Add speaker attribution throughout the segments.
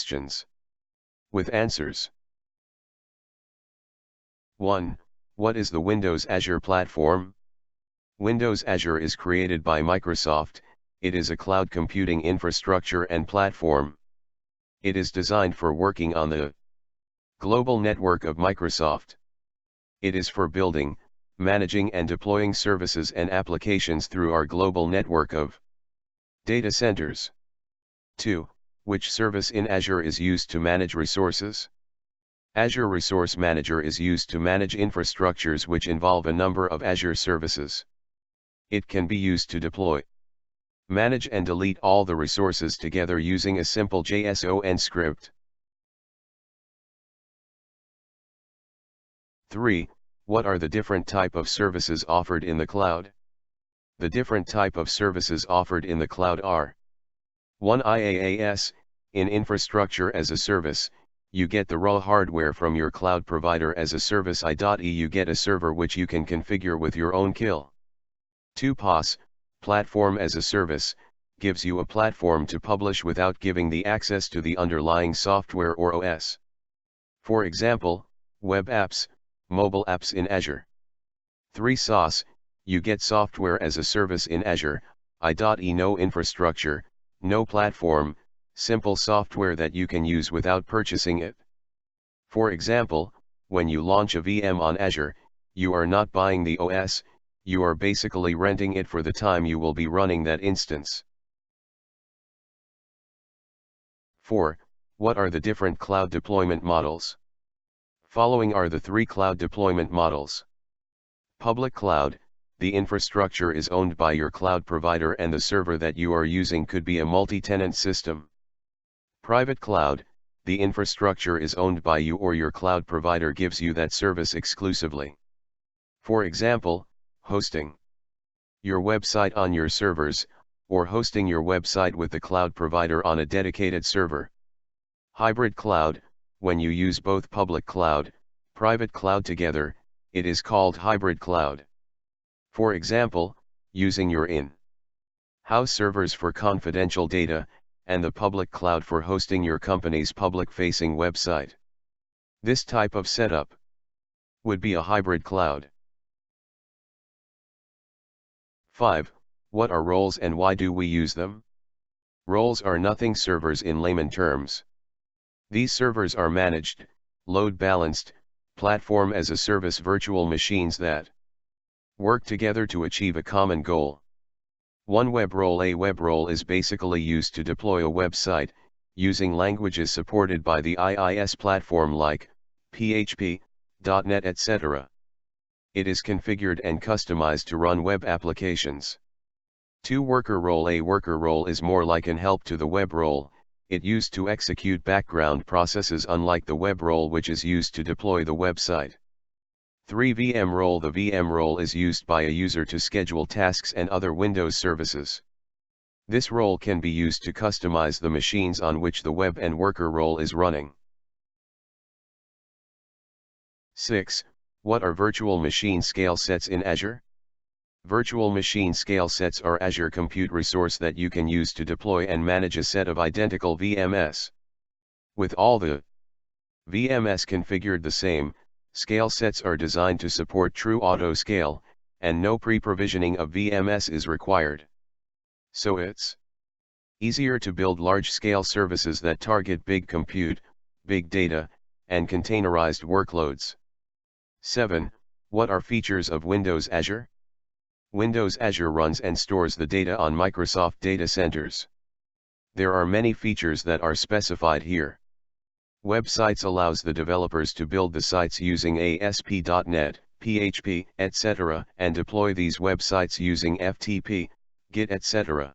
Speaker 1: questions. With answers. 1. What is the Windows Azure platform? Windows Azure is created by Microsoft. It is a cloud computing infrastructure and platform. It is designed for working on the global network of Microsoft. It is for building, managing and deploying services and applications through our global network of data centers. 2. Which service in Azure is used to manage resources? Azure Resource Manager is used to manage infrastructures which involve a number of Azure services. It can be used to deploy, manage and delete all the resources together using a simple JSON script. 3. What are the different type of services offered in the cloud? The different type of services offered in the cloud are 1. IaaS, in infrastructure as a service, you get the raw hardware from your cloud provider as a service. You get a server which you can configure with your own skill. 2. PaaS, platform as a service, gives you a platform to publish without giving the access to the underlying software or OS. For example, web apps, mobile apps in Azure. 3. SaaS, you get software as a service in Azure, no infrastructure, no platform, simple software that you can use without purchasing it. For example, when you launch a VM on Azure, you are not buying the OS, you are basically renting it for the time you will be running that instance. 4. What are the different cloud deployment models? Following are the 3 cloud deployment models. Public cloud, the infrastructure is owned by your cloud provider and the server that you are using could be a multi-tenant system. Private cloud, the infrastructure is owned by you or your cloud provider gives you that service exclusively. For example, hosting your website on your servers, or hosting your website with the cloud provider on a dedicated server. Hybrid cloud, when you use both public cloud, private cloud together, it is called hybrid cloud. For example, using your in-house servers for confidential data, and the public cloud for hosting your company's public-facing website. This type of setup would be a hybrid cloud. 5. What are roles and why do we use them? Roles are nothing servers in layman terms. These servers are managed, load-balanced, platform as a service virtual machines that work together to achieve a common goal. 1. Web role. A web role is basically used to deploy a website, using languages supported by the IIS platform like PHP, .NET etc. It is configured and customized to run web applications. 2. Worker role. A worker role is more like an help to the web role, it used to execute background processes unlike the web role which is used to deploy the website. 3. VM role. The VM role is used by a user to schedule tasks and other Windows services. This role can be used to customize the machines on which the web and worker role is running. 6. What are virtual machine scale sets in Azure? Virtual machine scale sets are Azure compute resource that you can use to deploy and manage a set of identical VMS. With all the VMS configured the same, scale sets are designed to support true auto-scale, and no pre-provisioning of VMS is required. So it's easier to build large-scale services that target big compute, big data, and containerized workloads. 7. What are features of Windows Azure? Windows Azure runs and stores the data on Microsoft data centers. There are many features that are specified here. Websites allows the developers to build the sites using ASP.NET, PHP, etc., and deploy these websites using FTP, Git, etc.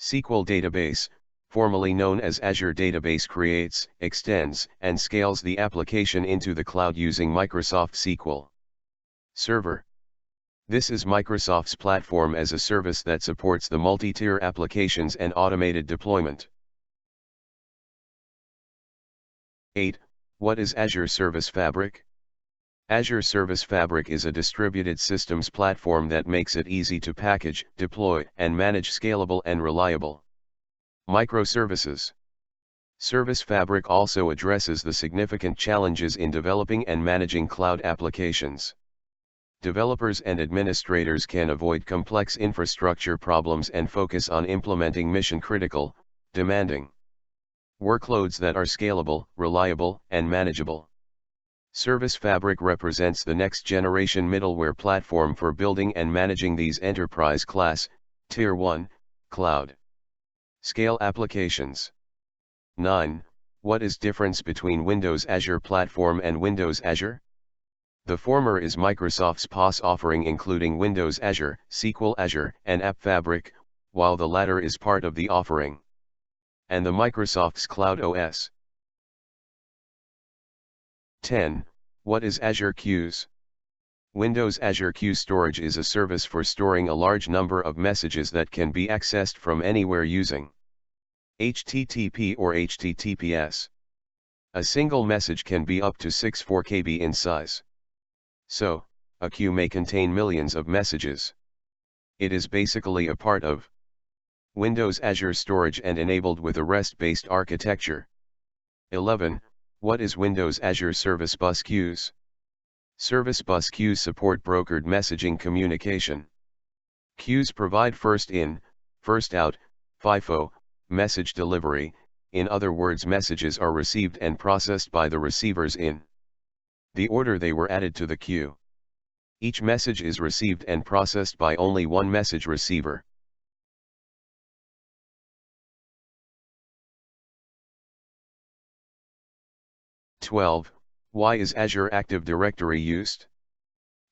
Speaker 1: SQL database, formerly known as Azure Database, creates, extends, and scales the application into the cloud using Microsoft SQL Server. This is Microsoft's platform as a service that supports the multi-tier applications and automated deployment. 8. What is Azure Service Fabric? Azure Service Fabric is a distributed systems platform that makes it easy to package, deploy, and manage scalable and reliable microservices. Service Fabric also addresses the significant challenges in developing and managing cloud applications. Developers and administrators can avoid complex infrastructure problems and focus on implementing mission-critical, demanding workloads that are scalable, reliable, and manageable. Service Fabric represents the next-generation middleware platform for building and managing these enterprise-class, Tier 1, cloud scale applications. 9. What is difference between Windows Azure Platform and Windows Azure? The former is Microsoft's PaaS offering including Windows Azure, SQL Azure, and App Fabric, while the latter is part of the offering and the Microsoft's Cloud OS. 10. What is Azure Queues? Windows Azure Queue Storage is a service for storing a large number of messages that can be accessed from anywhere using HTTP or HTTPS. A single message can be up to 64 KB in size. So, a queue may contain millions of messages. It is basically a part of Windows Azure Storage and enabled with a REST-based architecture. 11. What is Windows Azure Service Bus Queues? Service bus queues support brokered messaging communication. Queues provide first in, first out, FIFO, message delivery, in other words messages are received and processed by the receivers in the order they were added to the queue. Each message is received and processed by only one message receiver. Why is Azure Active Directory used?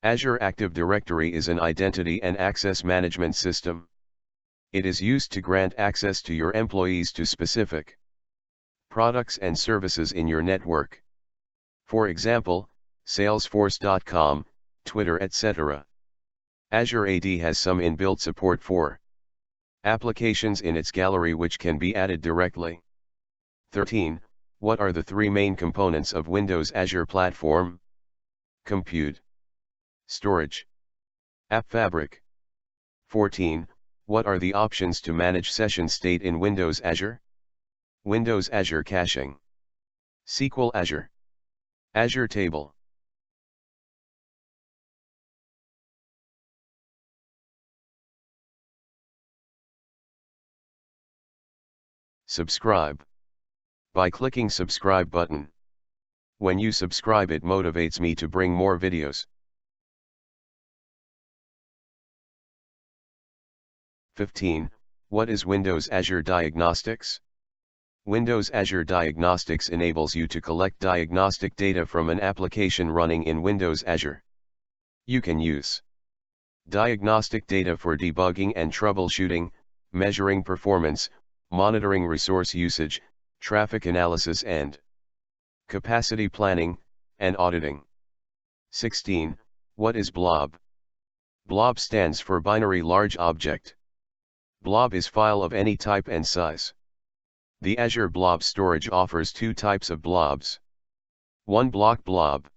Speaker 1: Azure Active Directory is an identity and access management system. It is used to grant access to your employees to specific products and services in your network. For example, Salesforce.com, Twitter, etc. Azure AD has some inbuilt support for applications in its gallery which can be added directly. 13. What are the three main components of Windows Azure Platform? Compute, Storage, App Fabric. 14. What are the options to manage session state in Windows Azure? Windows Azure Caching, SQL Azure, Azure Table. Subscribe. By clicking subscribe button. When you subscribe it motivates me to bring more videos. 15. What is Windows Azure Diagnostics? Windows Azure Diagnostics enables you to collect diagnostic data from an application running in Windows Azure. You can use diagnostic data for debugging and troubleshooting, measuring performance, monitoring resource usage, traffic analysis and capacity planning, and auditing. 16. What is Blob? Blob stands for Binary Large Object. Blob is file of any type and size. The Azure Blob Storage offers two types of blobs. 1 block blob.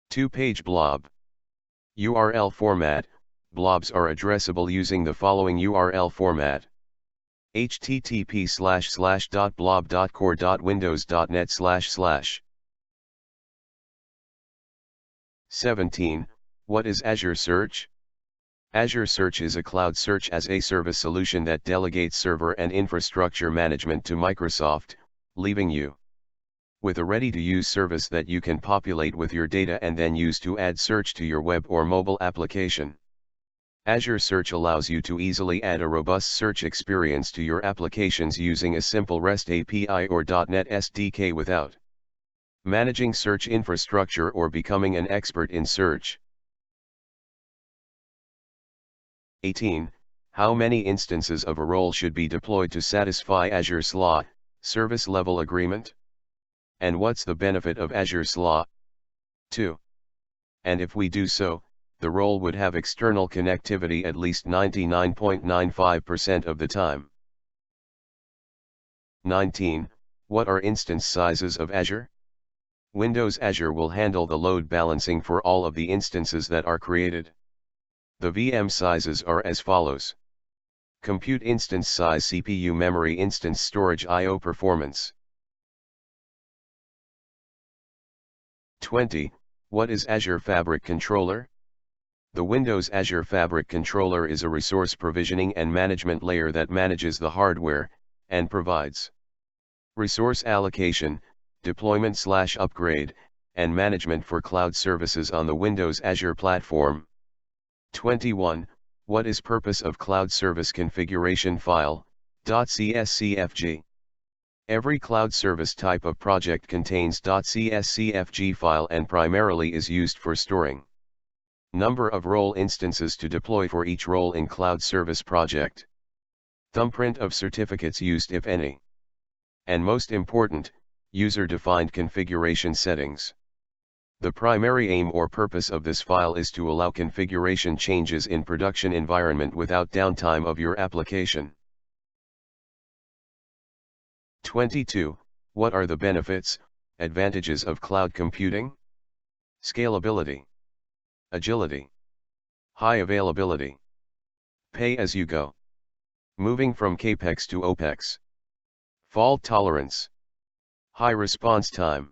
Speaker 1: 2 page blob. URL format. Blobs are addressable using the following URL format: http://blob.core.windows.net// 17. What is Azure Search? Azure Search is a cloud search as a service solution that delegates server and infrastructure management to Microsoft, leaving you with a ready-to-use service that you can populate with your data and then use to add search to your web or mobile application. Azure Search allows you to easily add a robust search experience to your applications using a simple REST API or .NET SDK without managing search infrastructure or becoming an expert in search. 18. How many instances of a role should be deployed to satisfy Azure SLA, Service Level Agreement? And what's the benefit of Azure SLA? 2. And if we do so, the role would have external connectivity at least 99.95% of the time. 19. What are instance sizes of Azure? Windows Azure will handle the load balancing for all of the instances that are created. The VM sizes are as follows: Compute instance size, CPU memory, instance storage, I/O performance. 20. What is Azure Fabric Controller? The Windows Azure Fabric Controller is a resource provisioning and management layer that manages the hardware, and provides resource allocation, deployment/upgrade, and management for cloud services on the Windows Azure platform. 21. What is purpose of Cloud Service Configuration File, .cscfg? Every cloud service type of project contains .cscfg file and primarily is used for storing number of role instances to deploy for each role in cloud service project, thumbprint of certificates used if any, and most important, user-defined configuration settings. The primary aim or purpose of this file is to allow configuration changes in production environment without downtime of your application. 22. What are the benefits, advantages of cloud computing? Scalability, agility, high availability, pay as you go, moving from CAPEX to OPEX, fault tolerance, high response time,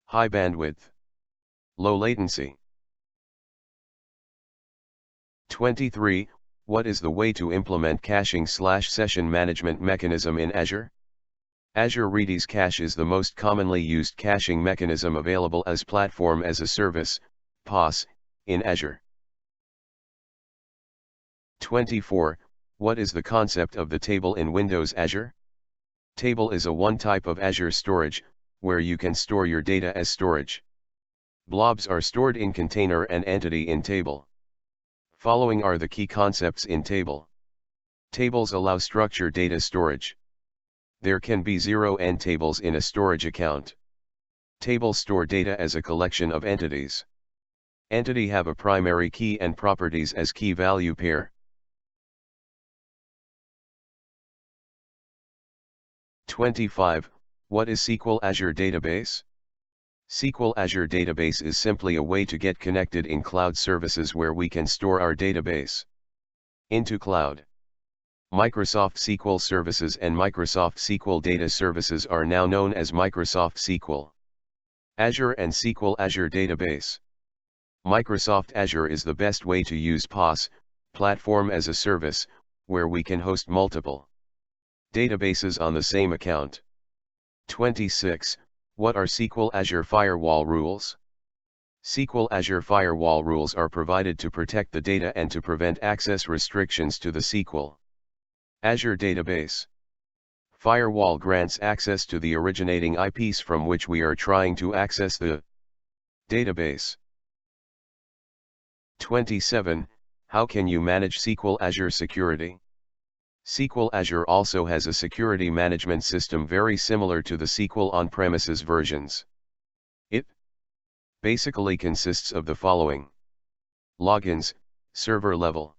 Speaker 1: high bandwidth, low latency. 23. What is the way to implement caching/session management mechanism in Azure? Azure Redis Cache is the most commonly used caching mechanism available as Platform as a Service, PaaS, in Azure. 24. What is the concept of the table in Windows Azure? Table is a one type of Azure storage, where you can store your data as storage. Blobs are stored in container and entity in table. Following are the key concepts in table. Tables allow structured data storage. There can be zero-end tables in a storage account. Tables store data as a collection of entities. Entity have a primary key and properties as key value pair. 25. What is SQL Azure Database? SQL Azure Database is simply a way to get connected in cloud services where we can store our database into cloud. Microsoft SQL Services and Microsoft SQL Data Services are now known as Microsoft SQL Azure and SQL Azure Database. Microsoft Azure is the best way to use PaaS, Platform as a Service, where we can host multiple databases on the same account. 26. What are SQL Azure Firewall Rules? SQL Azure Firewall Rules are provided to protect the data and to prevent access restrictions to the SQL Azure database. Firewall grants access to the originating IPs from which we are trying to access the database. 27. How can you manage SQL Azure security? SQL Azure also has a security management system very similar to the SQL on-premises versions. It basically consists of the following: logins, server level;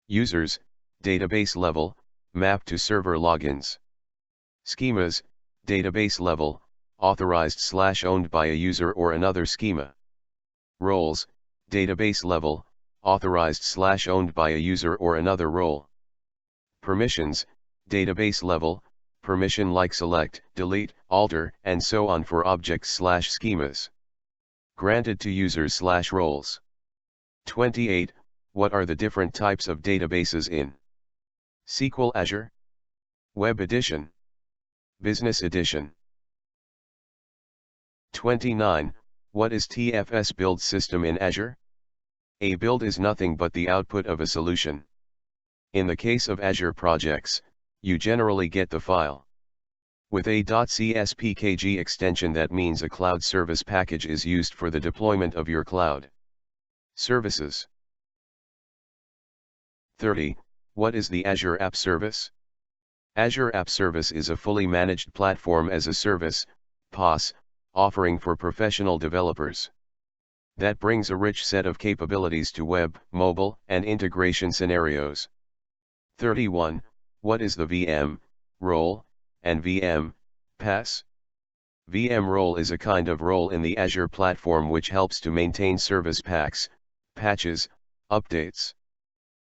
Speaker 1: users, database level, mapped to server logins; schemas, database level, authorized/owned by a user or another schema; roles, database level, authorized/owned by a user or another role; permissions, database level, permission like select, delete, alter, and so on for objects/schemas, granted to users/roles. 28. What are the different types of databases in SQL Azure? Web Edition, Business Edition. 29. What is TFS build system in Azure? A build is nothing but the output of a solution. In the case of Azure projects, you generally get the file with a .cspkg extension. That means a cloud service package is used for the deployment of your cloud services. 30. What is the Azure App Service? Azure App Service is a fully managed platform as a service, PaaS, offering for professional developers that brings a rich set of capabilities to web, mobile, and integration scenarios. 31. What is the VM role and VM PaaS? VM role is a kind of role in the Azure platform which helps to maintain service packs, patches, updates,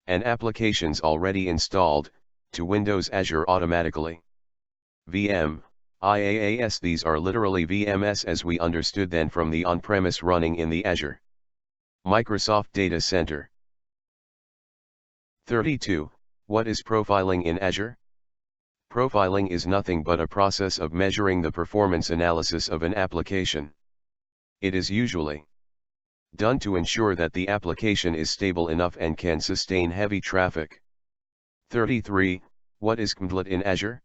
Speaker 1: and applications already installed to Windows Azure automatically. VM IaaS. These are literally VMS as we understood them from the on-premise running in the Azure Microsoft Data Center. 32. What is profiling in Azure? Profiling is nothing but a process of measuring the performance analysis of an application. It is usually done to ensure that the application is stable enough and can sustain heavy traffic. 33. What is cmdlet in Azure?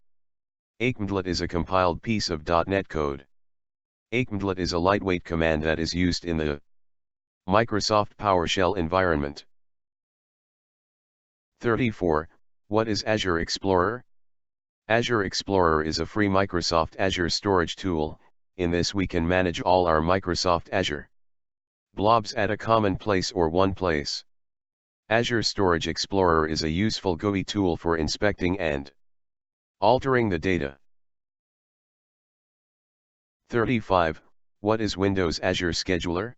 Speaker 1: A cmdlet is a compiled piece of .NET code. A cmdlet is a lightweight command that is used in the Microsoft PowerShell environment. 34. What is Azure Explorer? Azure Explorer is a free Microsoft Azure storage tool. In this we can manage all our Microsoft Azure blobs at a common place or one place. Azure Storage Explorer is a useful GUI tool for inspecting and altering the data. 35. What is Windows Azure Scheduler?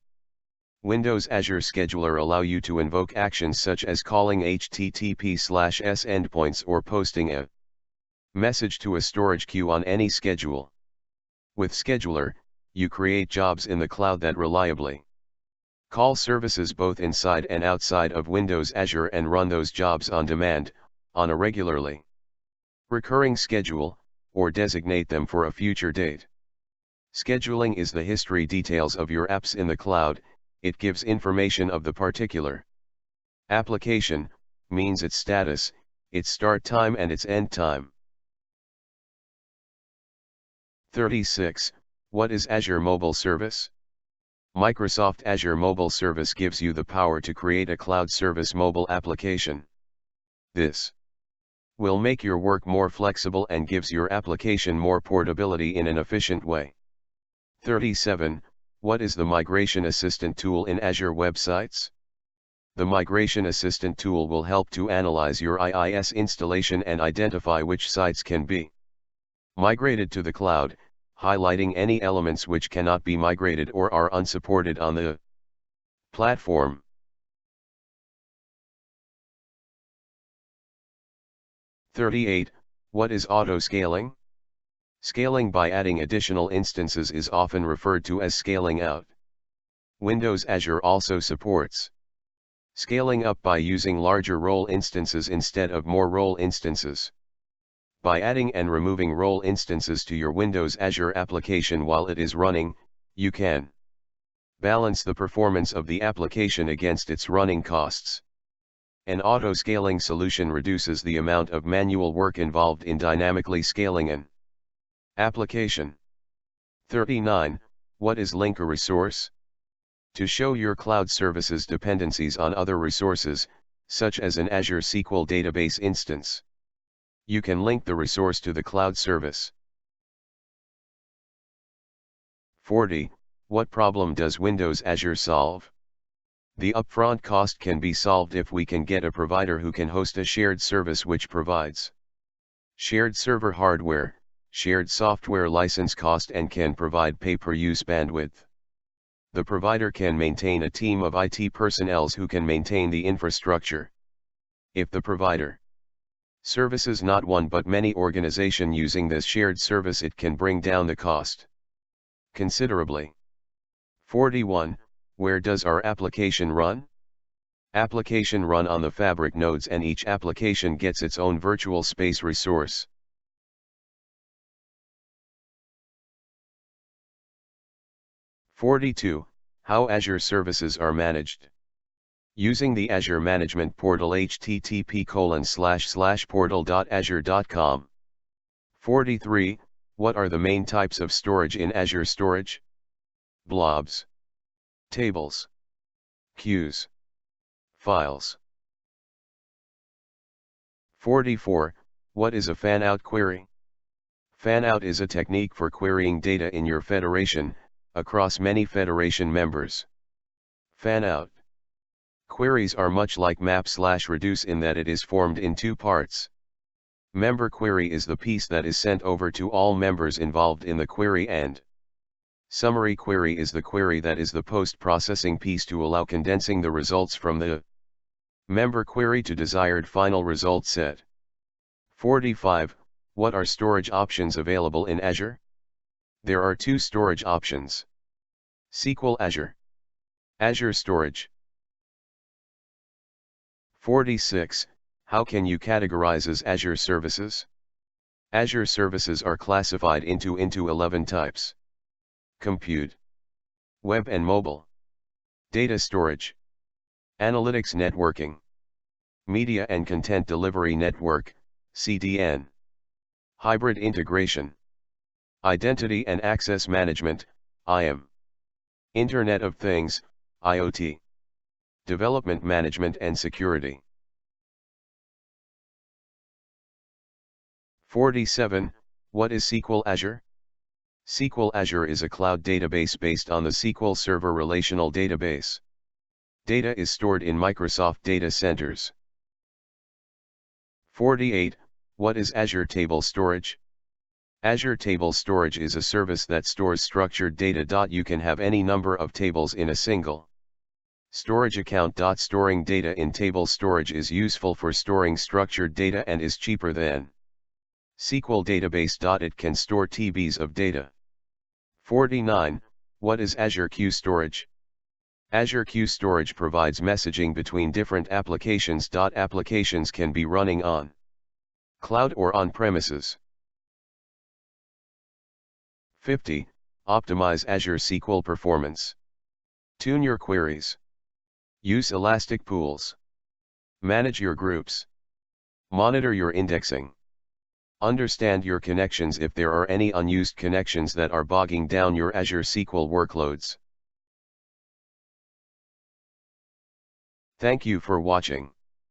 Speaker 1: Windows Azure Scheduler allow you to invoke actions such as calling HTTP/S endpoints or posting a message to a storage queue on any schedule. With Scheduler, you create jobs in the cloud that reliably call services both inside and outside of Windows Azure and run those jobs on demand, on a regularly recurring schedule, or designate them for a future date. Scheduling is the history details of your apps in the cloud. It gives information of the particular application, means its status, its start time and its end time. 36. What is Azure Mobile Service? Microsoft Azure Mobile Service gives you the power to create a cloud service mobile application. This will make your work more flexible and gives your application more portability in an efficient way. 37. What is the Migration Assistant tool in Azure Websites? The Migration Assistant tool will help to analyze your IIS installation and identify which sites can be migrated to the cloud, highlighting any elements which cannot be migrated or are unsupported on the platform. 38. What is AutoScaling? Scaling by adding additional instances is often referred to as scaling out. Windows Azure also supports scaling up by using larger role instances instead of more role instances. By adding and removing role instances to your Windows Azure application while it is running, you can balance the performance of the application against its running costs. An auto-scaling solution reduces the amount of manual work involved in dynamically scaling an application. 39. What is link a resource? To show your cloud services dependencies on other resources, such as an Azure SQL database instance, you can link the resource to the cloud service. 40. What problem does Windows Azure solve? The upfront cost can be solved if we can get a provider who can host a shared service which provides shared server hardware, shared software license cost and can provide pay-per-use bandwidth. The provider can maintain a team of IT personnel who can maintain the infrastructure. If the provider services not one but many organizations using this shared service, it can bring down the cost considerably. 41. Where does our application run? Application run on the Fabric nodes and each application gets its own virtual space resource. 42. How Azure services are managed. Using the Azure Management Portal http://portal.azure.com. 43. What are the main types of storage in Azure Storage? Blobs, tables, queues, files. 44. What is a fan-out query? Fan-out is a technique for querying data in your federation, across many federation members. Fan-out queries are much like map/reduce in that it is formed in two parts. Member query is the piece that is sent over to all members involved in the query, and summary query is the query that is the post-processing piece to allow condensing the results from the member query to desired final result set. 45. What are storage options available in Azure? There are two storage options. SQL Azure. Azure Storage. 46. How can you categorize Azure services? Azure services are classified into 11 types. Compute, web and mobile, data storage, analytics networking, media and content delivery network, CDN, hybrid integration, identity and access management, IAM, Internet of Things, IoT, development management and security. 47. What is SQL Azure? SQL Azure is a cloud database based on the SQL Server relational database. Data is stored in Microsoft data centers. 48. What is Azure Table Storage? Azure Table Storage is a service that stores structured data. You can have any number of tables in a single storage account. Storing data in table storage is useful for storing structured data and is cheaper than SQL database. It can store TBs of data. 49. What is Azure Queue Storage? Azure Queue Storage provides messaging between different applications. Applications can be running on cloud or on premises. 50. Optimize Azure SQL performance. Tune your queries. Use elastic pools. Manage your groups. Monitor your indexing. Understand your connections if there are any unused connections that are bogging down your Azure SQL workloads. Thank you for watching.